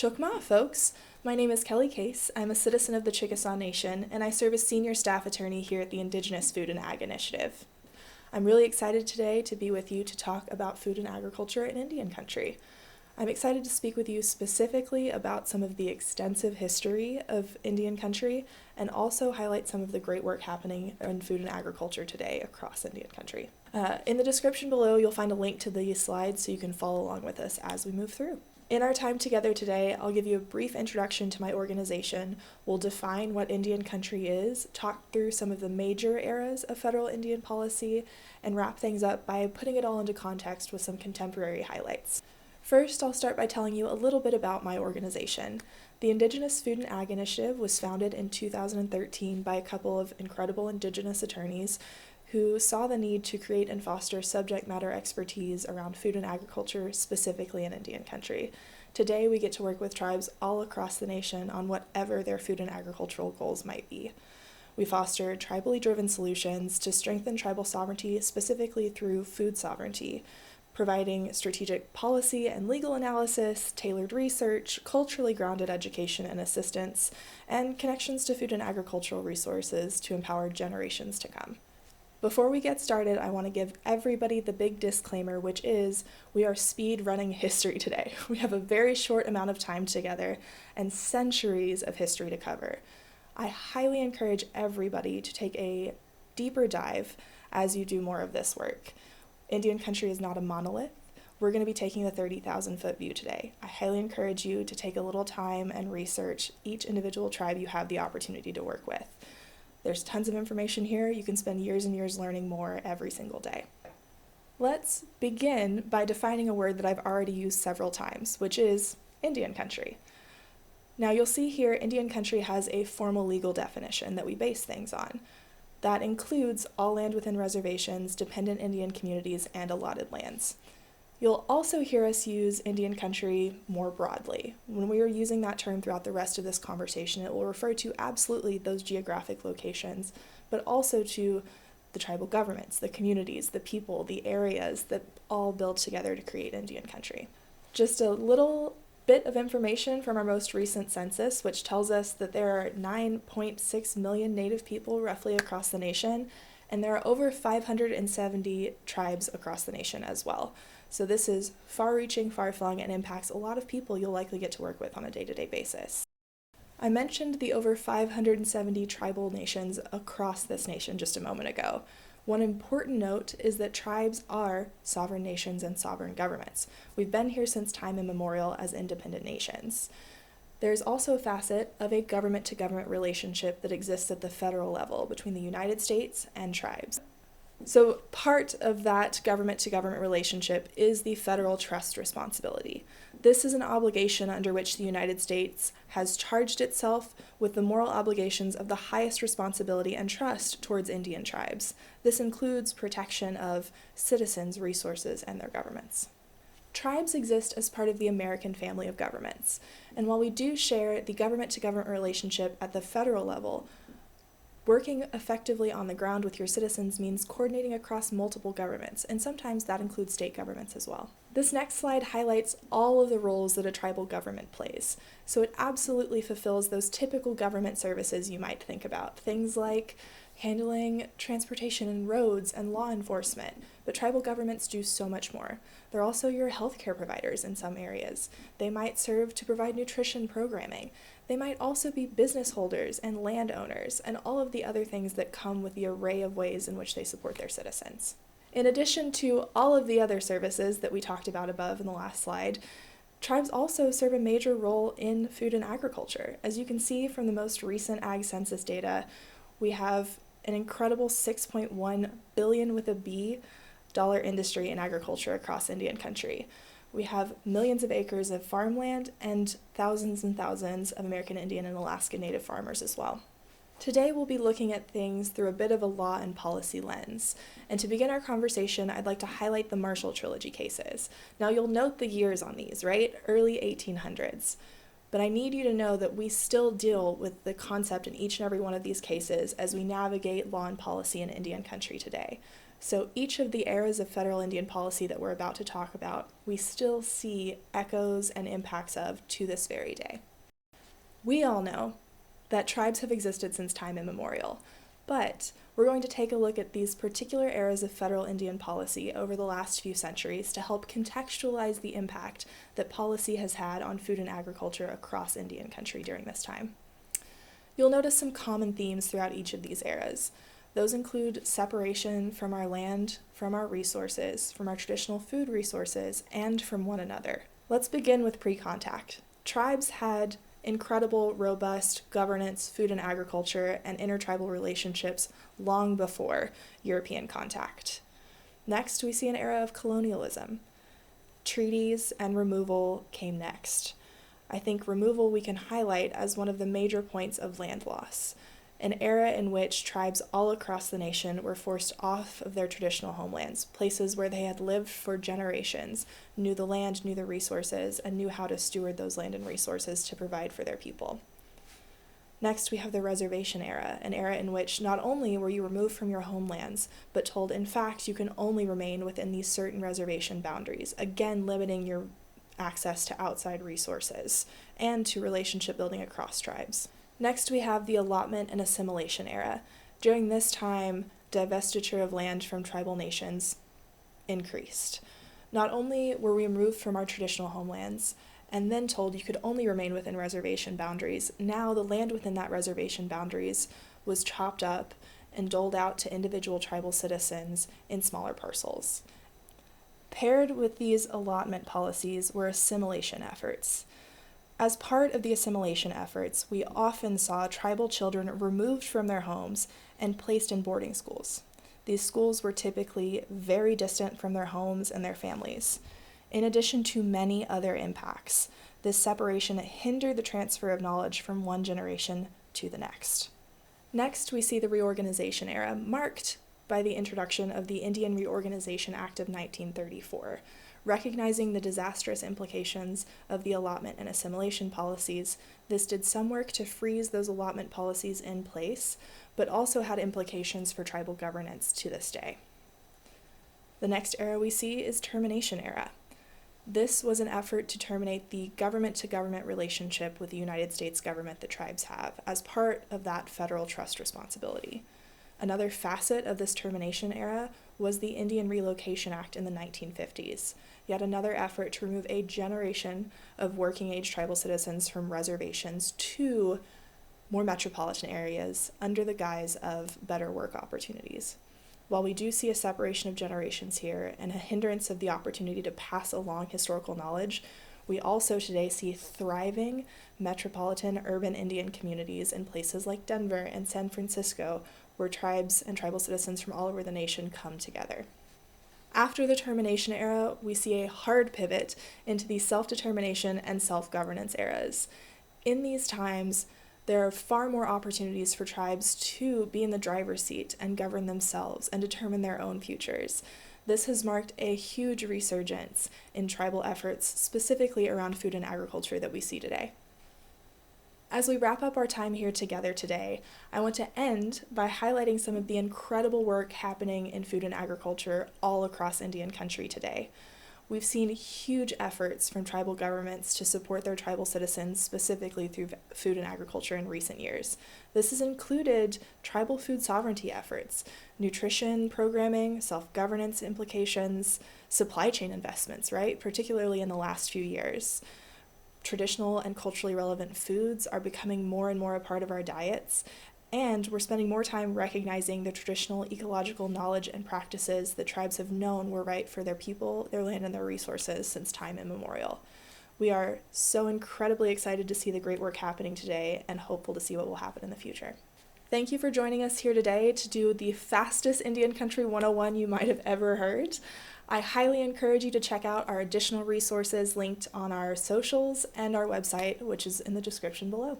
Chokma, folks! My name is Kelli Case. I'm a citizen of the Chickasaw Nation, and I serve as Senior Staff Attorney here at the Indigenous Food and Ag Initiative. I'm really excited today to be with you to talk about food and agriculture in Indian country. I'm excited to speak with you specifically about some of the extensive history of Indian country and also highlight some of the great work happening in food and agriculture today across Indian country. In the description below, you'll find a link to these slides so you can follow along with us as we move through. In our time together today, I'll give you a brief introduction to my organization. We'll define what Indian country is, talk through some of the major eras of federal Indian policy, and wrap things up by putting it all into context with some contemporary highlights. First, I'll start by telling you a little bit about my organization. The Indigenous Food and Ag Initiative was founded in 2013 by a couple of incredible Indigenous attorneys who saw the need to create and foster subject matter expertise around food and agriculture, specifically in Indian country. Today, we get to work with tribes all across the nation on whatever their food and agricultural goals might be. We foster tribally driven solutions to strengthen tribal sovereignty, specifically through food sovereignty, providing strategic policy and legal analysis, tailored research, culturally grounded education and assistance, and connections to food and agricultural resources to empower generations to come. Before we get started, I want to give everybody the big disclaimer, which is we are speed running history today. We have a very short amount of time together and centuries of history to cover. I highly encourage everybody to take a deeper dive as you do more of this work. Indian country is not a monolith. We're going to be taking the 30,000-foot view today. I highly encourage you to take a little time and research each individual tribe you have the opportunity to work with. There's tons of information here. You can spend years and years learning more every single day. Let's begin by defining a word that I've already used several times, which is Indian country. Now you'll see here Indian country has a formal legal definition that we base things on. That includes all land within reservations, dependent Indian communities, and allotted lands. You'll also hear us use Indian country more broadly. When we are using that term throughout the rest of this conversation, it will refer to absolutely those geographic locations, but also to the tribal governments, the communities, the people, the areas that all build together to create Indian country. Just a little bit of information from our most recent census, which tells us that there are 9.6 million Native people roughly across the nation, and there are over 570 tribes across the nation as well. So this is far-reaching, far-flung, and impacts a lot of people you'll likely get to work with on a day-to-day basis. I mentioned the over 570 tribal nations across this nation just a moment ago. One important note is that tribes are sovereign nations and sovereign governments. We've been here since time immemorial as independent nations. There's also a facet of a government-to-government relationship that exists at the federal level between the United States and tribes. So part of that government-to-government relationship is the federal trust responsibility. This is an obligation under which the United States has charged itself with the moral obligations of the highest responsibility and trust towards Indian tribes. This includes protection of citizens, resources, and their governments. Tribes exist as part of the American family of governments, and while we do share the government-to-government relationship at the federal level, working effectively on the ground with your citizens means coordinating across multiple governments, and sometimes that includes state governments as well. This next slide highlights all of the roles that a tribal government plays. So it absolutely fulfills those typical government services you might think about, things like handling transportation and roads and law enforcement. But tribal governments do so much more. They're also your healthcare providers in some areas. They might serve to provide nutrition programming. They might also be business holders and landowners and all of the other things that come with the array of ways in which they support their citizens. In addition to all of the other services that we talked about above in the last slide, tribes also serve a major role in food and agriculture. As you can see from the most recent ag census data, we have an incredible 6.1 billion with a B dollar industry in agriculture across Indian country. We have millions of acres of farmland and thousands of American Indian and Alaska Native farmers as well. Today we'll be looking at things through a bit of a law and policy lens. And to begin our conversation, I'd like to highlight the Marshall Trilogy cases. Now you'll note the years on these, right? Early 1800s. But I need you to know that we still deal with the concept in each and every one of these cases as we navigate law and policy in Indian country today. So each of the eras of federal Indian policy that we're about to talk about, we still see echoes and impacts of to this very day. We all know that tribes have existed since time immemorial, but we're going to take a look at these particular eras of federal Indian policy over the last few centuries to help contextualize the impact that policy has had on food and agriculture across Indian country during this time. You'll notice some common themes throughout each of these eras. Those include separation from our land, from our resources, from our traditional food resources, and from one another. Let's begin with pre-contact. Tribes had incredible, robust governance, food and agriculture, and intertribal relationships long before European contact. Next, we see an era of colonialism. Treaties and removal came next. I think removal we can highlight as one of the major points of land loss, an era in which tribes all across the nation were forced off of their traditional homelands, places where they had lived for generations, knew the land, knew the resources, and knew how to steward those land and resources to provide for their people. Next, we have the reservation era, an era in which not only were you removed from your homelands, but told, in fact, you can only remain within these certain reservation boundaries, again limiting your access to outside resources and to relationship building across tribes. Next, we have the allotment and assimilation era. During this time, divestiture of land from tribal nations increased. Not only were we removed from our traditional homelands and then told you could only remain within reservation boundaries, now the land within that reservation boundaries was chopped up and doled out to individual tribal citizens in smaller parcels. Paired with these allotment policies were assimilation efforts. As part of the assimilation efforts, we often saw tribal children removed from their homes and placed in boarding schools. These schools were typically very distant from their homes and their families. In addition to many other impacts, this separation hindered the transfer of knowledge from one generation to the next. Next, we see the reorganization era, marked by the introduction of the Indian Reorganization Act of 1934. Recognizing the disastrous implications of the allotment and assimilation policies, this did some work to freeze those allotment policies in place, but also had implications for tribal governance to this day. The next era we see is termination era. This was an effort to terminate the government-to-government relationship with the United States government that tribes have as part of that federal trust responsibility. Another facet of this termination era was the Indian Relocation Act in the 1950s, yet another effort to remove a generation of working-age tribal citizens from reservations to more metropolitan areas under the guise of better work opportunities. While we do see a separation of generations here and a hindrance of the opportunity to pass along historical knowledge, we also today see thriving metropolitan urban Indian communities in places like Denver and San Francisco, where tribes and tribal citizens from all over the nation come together. After the termination era, we see a hard pivot into the self-determination and self-governance eras. In these times, there are far more opportunities for tribes to be in the driver's seat and govern themselves and determine their own futures. This has marked a huge resurgence in tribal efforts, specifically around food and agriculture that we see today. As we wrap up our time here together today, I want to end by highlighting some of the incredible work happening in food and agriculture all across Indian country today. We've seen huge efforts from tribal governments to support their tribal citizens, specifically through food and agriculture in recent years. This has included tribal food sovereignty efforts, nutrition programming, self-governance implications, supply chain investments, right? Particularly in the last few years. Traditional and culturally relevant foods are becoming more and more a part of our diets, and we're spending more time recognizing the traditional ecological knowledge and practices that tribes have known were right for their people, their land, and their resources since time immemorial. We are so incredibly excited to see the great work happening today and hopeful to see what will happen in the future. Thank you for joining us here today to do the fastest Indian Country 101 you might have ever heard. I highly encourage you to check out our additional resources linked on our socials and our website, which is in the description below.